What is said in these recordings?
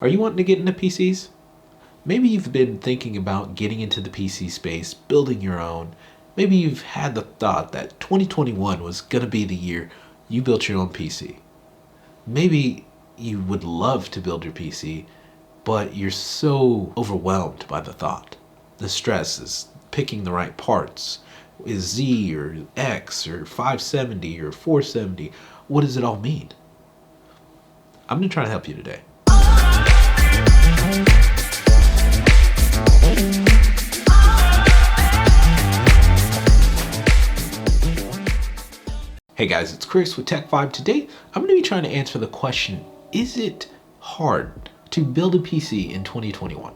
Are you wanting to get into PCs? Maybe you've been thinking about getting into the PC space, building your own. Maybe you've had the thought that 2021 was going to be the year you built your own PC. Maybe you would love to build your PC, but you're so overwhelmed by the thought. The stress is picking the right parts. Is Z or X or 570 or 470? What does it all mean? I'm going to try to help you today. Hey guys, it's Chris with Tech5. Today, I'm going to be trying to answer the question, is it hard to build a PC in 2021?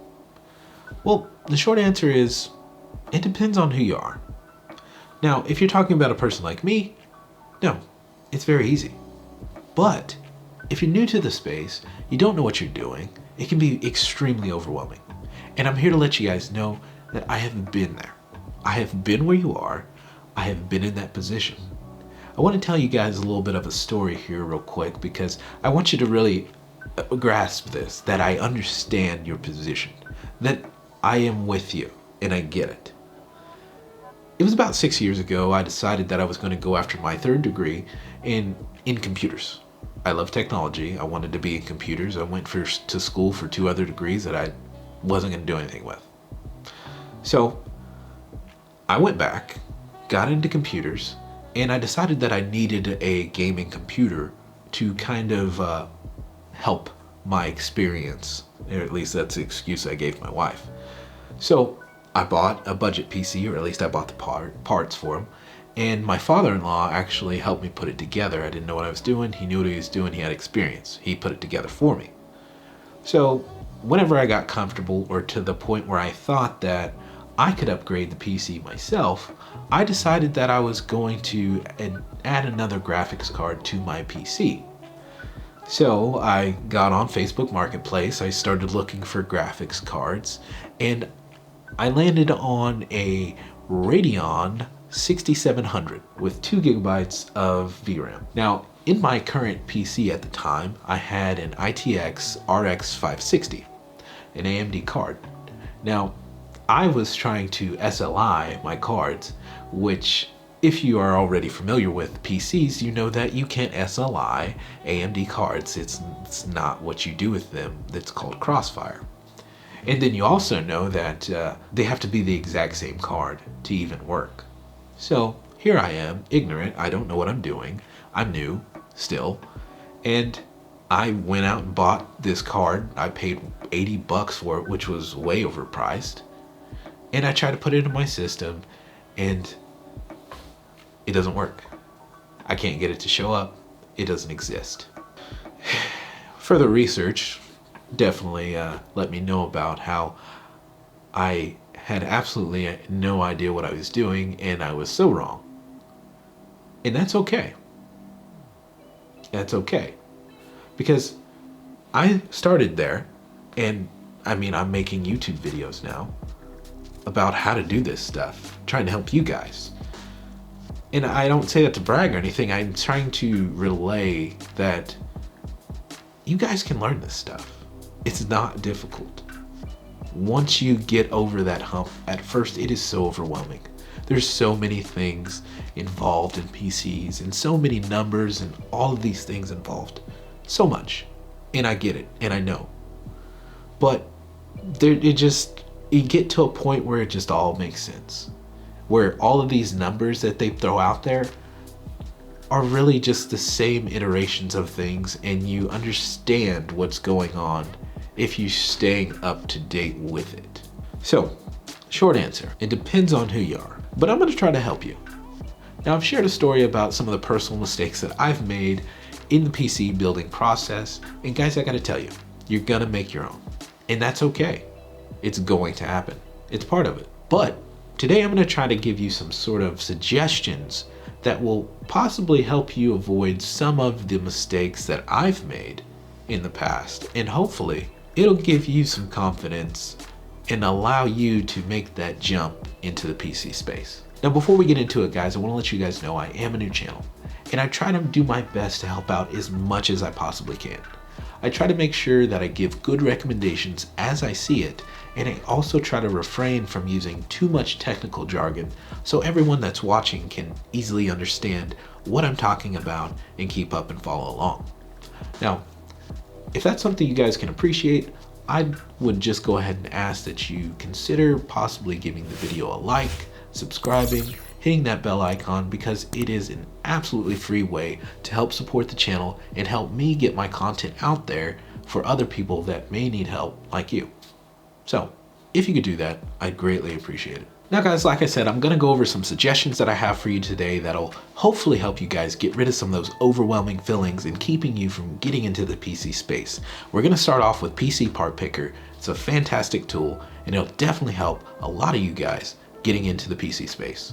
Well, the short answer is, it depends on who you are. Now, if you're talking about a person like me, no, it's very easy. But if you're new to the space, you don't know what you're doing, it can be extremely overwhelming. And I'm here to let you guys know that I have been there. I have been where you are. I have been in that position. I want to tell you guys a little bit of a story here real quick because I want you to really grasp this, that I understand your position, that I am with you and I get it. It was about 6 years ago I decided that I was going to go after my third degree in computers. I love technology. I wanted to be in computers. I went to school for 2 other degrees that I wasn't going to do anything with. So I went back, got into computers, and I decided that I needed a gaming computer to kind of help my experience, or at least that's the excuse I gave my wife. So I bought a budget PC, or at least I bought the parts for him, and my father-in-law actually helped me put it together. I didn't know what I was doing. He knew what he was doing. He had experience. He put it together for me. So whenever I got comfortable or to the point where I thought that I could upgrade the PC myself, I decided that I was going to add another graphics card to my PC. So I got on Facebook Marketplace, I started looking for graphics cards, and I landed on a Radeon 6700 with 2 gigabytes of VRAM. Now, in my current PC at the time, I had an ITX RX 560, an AMD card. Now, I was trying to SLI my cards, which if you are already familiar with PCs, you know that you can't SLI AMD cards. It's not what you do with them. It's called Crossfire. And then you also know that they have to be the exact same card to even work. So here I am, ignorant. I don't know what I'm doing. I'm new still. And I went out and bought this card. I paid $80 for it, which was way overpriced. And I tried to put it in my system, and it doesn't work. I can't get it to show up. It doesn't exist. Further research definitely let me know about how I had absolutely no idea what I was doing, and I was so wrong. And that's okay. That's okay. Because I started there, and I mean, I'm making YouTube videos now about how to do this stuff, trying to help you guys. And I don't say that to brag or anything. I'm trying to relay that you guys can learn this stuff. It's not difficult. Once you get over that hump, at first it is so overwhelming. There's so many things involved in PCs and so many numbers and all of these things involved. So much. And I get it, and I know. But you get to a point where it just all makes sense. Where all of these numbers that they throw out there are really just the same iterations of things, and you understand what's going on if you're staying up to date with it. So, short answer, it depends on who you are. But I'm gonna try to help you. Now, I've shared a story about some of the personal mistakes that I've made in the PC building process, and guys, I gotta tell you, you're gonna make your own. And that's okay. It's going to happen. It's part of it. But today I'm going to try to give you some sort of suggestions that will possibly help you avoid some of the mistakes that I've made in the past. And hopefully it'll give you some confidence and allow you to make that jump into the PC space. Now, before we get into it, guys, I want to let you guys know I am a new channel, and I try to do my best to help out as much as I possibly can. I try to make sure that I give good recommendations as I see it, and I also try to refrain from using too much technical jargon so everyone that's watching can easily understand what I'm talking about and keep up and follow along. Now, if that's something you guys can appreciate, I would just go ahead and ask that you consider possibly giving the video a like, subscribing, hitting that bell icon, because it is an absolutely free way to help support the channel and help me get my content out there for other people that may need help like you. So if you could do that, I'd greatly appreciate it. Now guys, like I said, I'm gonna go over some suggestions that I have for you today that'll hopefully help you guys get rid of some of those overwhelming feelings and keeping you from getting into the PC space. We're gonna start off with PC Part Picker. It's a fantastic tool and it'll definitely help a lot of you guys getting into the PC space.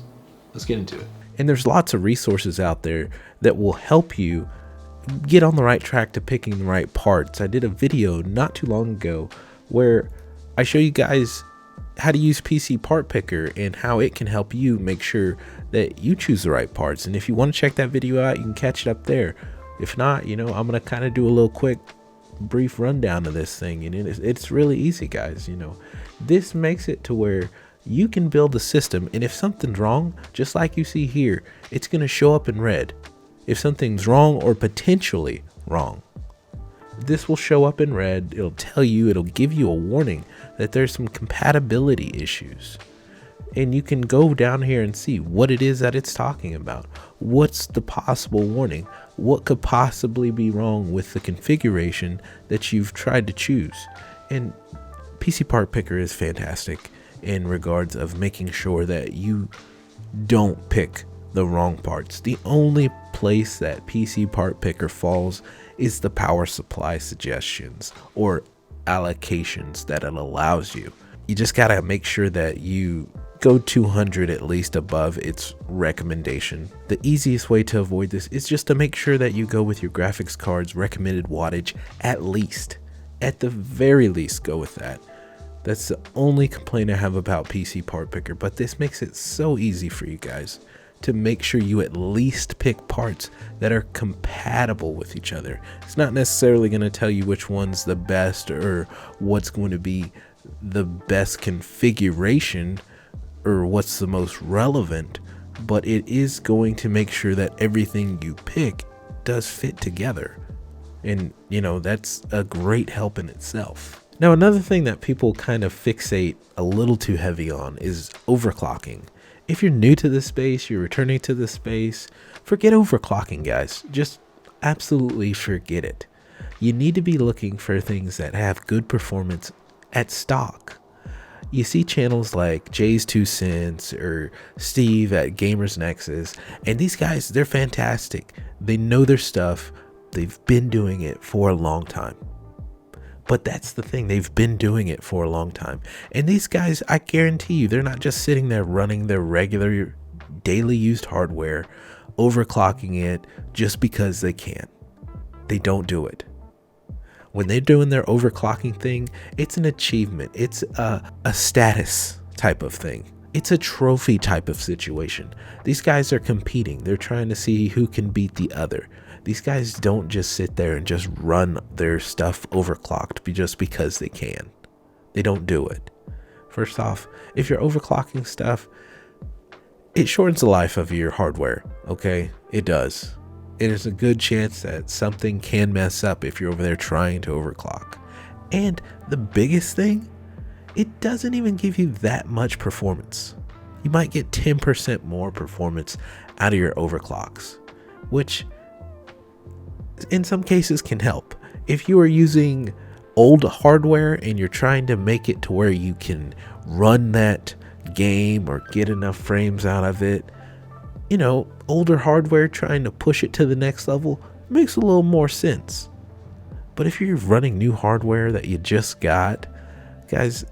Let's get into it. And there's lots of resources out there that will help you get on the right track to picking the right parts. I did a video not too long ago where I show you guys how to use PC Part Picker and how it can help you make sure that you choose the right parts. And if you want to check that video out, you can catch it up there. If not, I'm going to kind of do a little quick brief rundown of this thing. And it's really easy, guys. This makes it to where you can build a system, and if something's wrong, just like you see here, it's going to show up in red. If something's wrong or potentially wrong, this will show up in red. It'll tell you, it'll give you a warning that there's some compatibility issues. And you can go down here and see what it is that it's talking about. What's the possible warning? What could possibly be wrong with the configuration that you've tried to choose? And PC Part Picker is fantastic in regards of making sure that you don't pick the wrong parts. The only place that PC Part Picker falls is the power supply suggestions or allocations that it allows you. You just gotta make sure that you go 200 at least above its recommendation. The easiest way to avoid this is just to make sure that you go with your graphics card's recommended wattage at least. At the very least, go with that. That's the only complaint I have about PC Part Picker, but this makes it so easy for you guys to make sure you at least pick parts that are compatible with each other. It's not necessarily going to tell you which one's the best or what's going to be the best configuration or what's the most relevant, but it is going to make sure that everything you pick does fit together. And that's a great help in itself. Now, another thing that people kind of fixate a little too heavy on is overclocking. If you're new to this space, you're returning to this space, forget overclocking, guys. Just absolutely forget it. You need to be looking for things that have good performance at stock. You see channels like Jay's 2 Cents or Steve at Gamers Nexus, and these guys, they're fantastic. They know their stuff. They've been doing it for a long time. But that's the thing, they've been doing it for a long time. And these guys, I guarantee you, they're not just sitting there running their regular daily used hardware, overclocking it just because they can. They don't do it. When they're doing their overclocking thing, it's an achievement. It's a status type of thing. It's a trophy type of situation. These guys are competing. They're trying to see who can beat the other. These guys don't just sit there and just run their stuff overclocked just because they can. They don't do it. First off, if you're overclocking stuff, it shortens the life of your hardware, okay? It does. It is a good chance that something can mess up if you're over there trying to overclock. And the biggest thing, it doesn't even give you that much performance. You might get 10% more performance out of your overclocks, which in some cases can help. If you are using old hardware and you're trying to make it to where you can run that game or get enough frames out of it, older hardware trying to push it to the next level makes a little more sense. But if you're running new hardware that you just got, guys,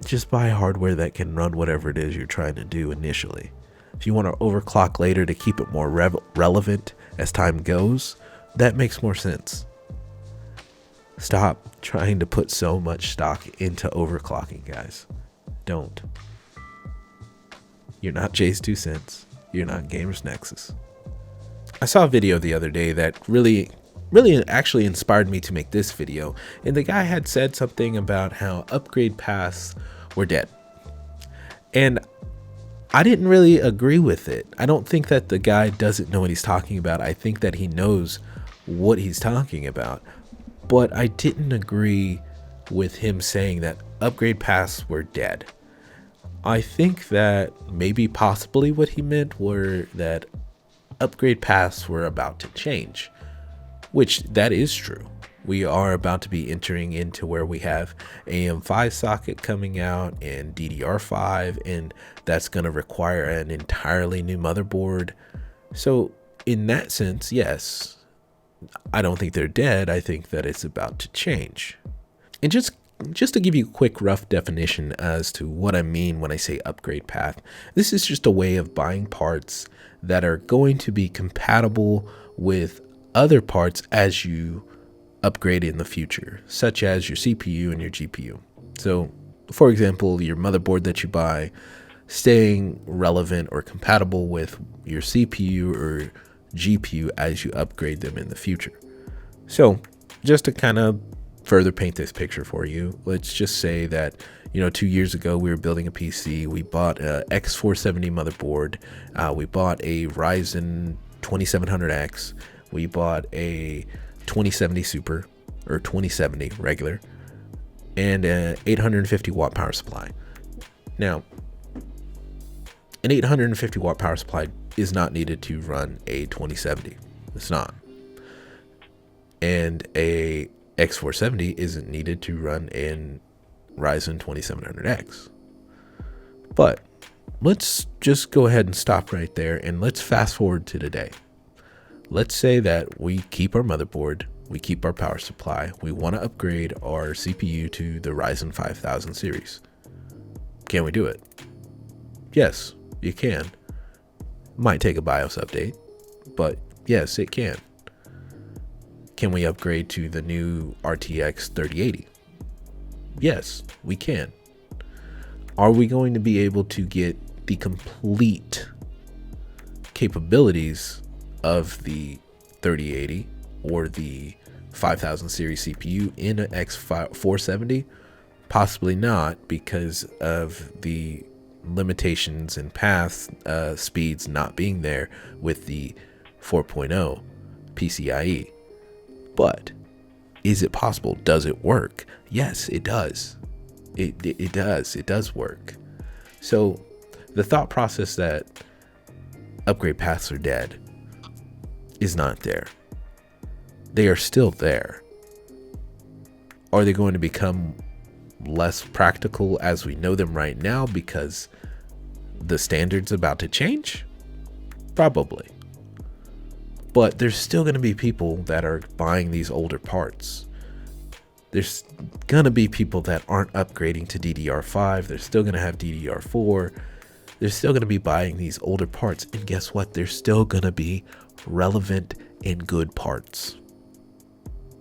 just buy hardware that can run whatever it is you're trying to do initially. If you want to overclock later to keep it more relevant as time goes, that makes more sense. Stop trying to put so much stock into overclocking, guys. Don't. You're not Jay's 2 Cents. You're not Gamers Nexus. I saw a video the other day that really really actually inspired me to make this video. And the guy had said something about how upgrade paths were dead. And I didn't really agree with it. I don't think that the guy doesn't know what he's talking about. I think that he knows what he's talking about. But I didn't agree with him saying that upgrade paths were dead. I think that maybe possibly what he meant were that upgrade paths were about to change, which that is true. We are about to be entering into where we have AM5 socket coming out and DDR5, and that's going to require an entirely new motherboard. So in that sense, yes, I don't think they're dead. I think that it's about to change. And just to give you a quick rough definition as to what I mean when I say upgrade path, this is just a way of buying parts that are going to be compatible with other parts as you upgrade in the future, such as your CPU and your GPU. So for example, your motherboard that you buy staying relevant or compatible with your CPU or GPU as you upgrade them in the future. So just to kind of further paint this picture for you, let's just say that 2 years ago we were building a PC. We bought a X470 motherboard, we bought a Ryzen 2700X, we bought a 2070 Super or 2070 regular, and an 850 watt power supply. Now, an 850 watt power supply is not needed to run a 2070. It's not. And a X470 isn't needed to run in Ryzen 2700X. But let's just go ahead and stop right there and let's fast forward to today. Let's say that we keep our motherboard, we keep our power supply, we want to upgrade our CPU to the Ryzen 5000 series. Can we do it? Yes, you can. Might take a BIOS update, but yes, it can. Can we upgrade to the new RTX 3080? Yes, we can. Are we going to be able to get the complete capabilities of the 3080 or the 5000 series CPU in an X470? Possibly not, because of the limitations and path speeds not being there with the 4.0 PCIe. But is it possible? Does it work? Yes, it does. It does work. So the thought process that upgrade paths are dead is not there. They are still there. Are they going to become less practical as we know them right now because the standard's about to change? Probably. But there's still going to be people that are buying these older parts. There's going to be people that aren't upgrading to DDR5. They're still going to have DDR4. They're still going to be buying these older parts. And guess what? They're still going to be relevant and good parts.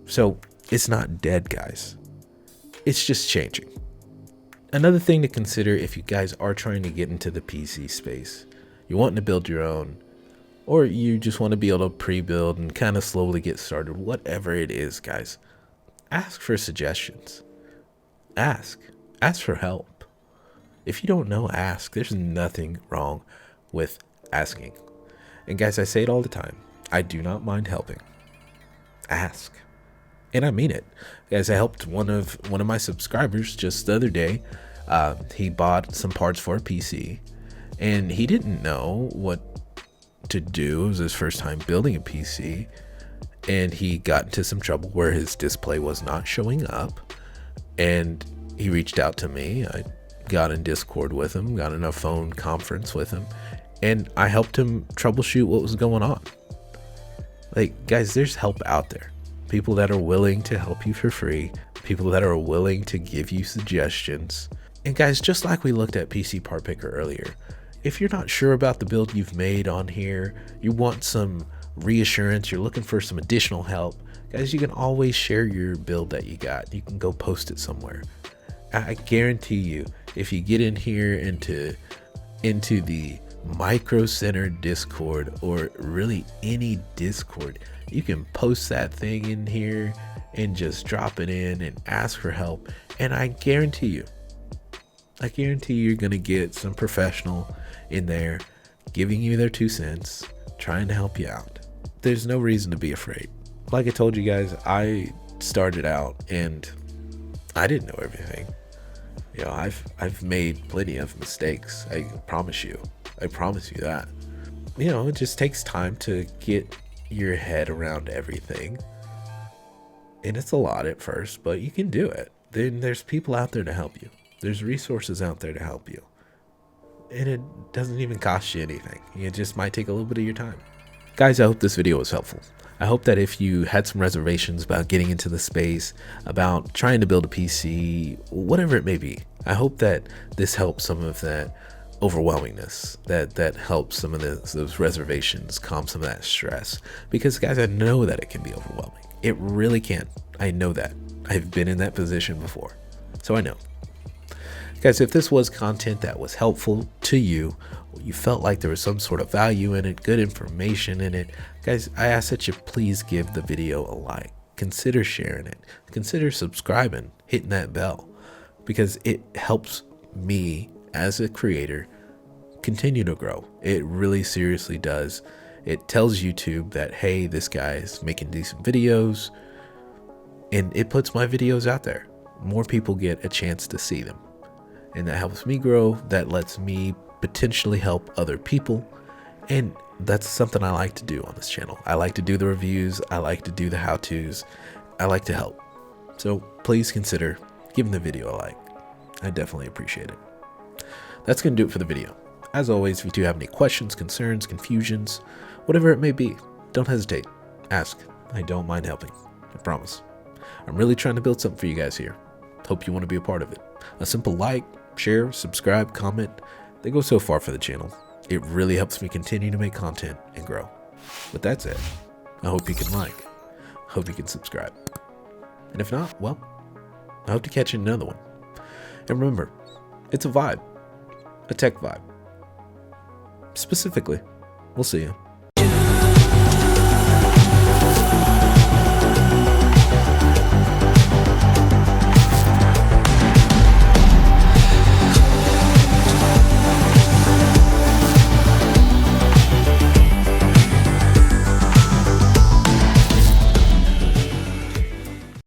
So it's not dead, guys. It's just changing. Another thing to consider if you guys are trying to get into the PC space, you're wanting to build your own, or you just want to be able to pre-build and kind of slowly get started, whatever it is, guys, ask for suggestions. Ask for help. If you don't know, ask. There's nothing wrong with asking. And guys, I say it all the time. I do not mind helping. Ask. And I mean it. Guys, I helped one of my subscribers just the other day. He bought some parts for a PC and he didn't know what to do. It was his first time building a PC, and he got into some trouble where his display was not showing up, and he reached out to me. I got in Discord with him, got in a phone conference with him, and I helped him troubleshoot what was going on. Like, guys, there's help out there. People that are willing to help you for free, people that are willing to give you suggestions. And guys, just like we looked at PC Part Picker earlier, if you're not sure about the build you've made on here, you want some reassurance, you're looking for some additional help, guys, you can always share your build that you got. You can go post it somewhere. I guarantee you, if you get in here into the Micro Center Discord, or really any Discord. You can post that thing in here and just drop it in and ask for help. And I guarantee you're going to get some professional in there giving you their 2 cents, trying to help you out. There's no reason to be afraid. Like I told you guys, I started out and I didn't know everything. You know, I've made plenty of mistakes. I promise you that. You know, it just takes time to get your head around everything. And it's a lot at first, but you can do it. Then there's people out there to help you. There's resources out there to help you. And it doesn't even cost you anything. It just might take a little bit of your time. Guys, I hope this video was helpful. I hope that if you had some reservations about getting into the space, about trying to build a PC, whatever it may be, I hope that this helps some of that overwhelmingness, that helps some of those reservations, calm some of that stress. Because guys, I know that it can be overwhelming. It really can. I know that. I've been in that position before. So I know. Guys, if this was content that was helpful to you, you felt like there was some sort of value in it, good information in it, guys, I ask that you please give the video a like. Consider sharing it. Consider subscribing, hitting that bell, because it helps me as a creator continue to grow. It really seriously does. It tells YouTube that, hey, this guy is making decent videos, and it puts my videos out there. More people get a chance to see them. And that helps me grow. That lets me potentially help other people. And that's something I like to do on this channel. I like to do the reviews. I like to do the how-tos. I like to help. So please consider giving the video a like. I definitely appreciate it. That's going to do it for the video. As always, if you do have any questions, concerns, confusions, whatever it may be, don't hesitate. Ask. I don't mind helping. I promise. I'm really trying to build something for you guys here. Hope you want to be a part of it. A simple like, share, subscribe, comment, they go so far for the channel. It really helps me continue to make content and grow. But that's it. I hope you can like. I hope you can subscribe. And if not, well, I hope to catch you in another one. And remember, it's a vibe. A tech vibe. Specifically, we'll see you.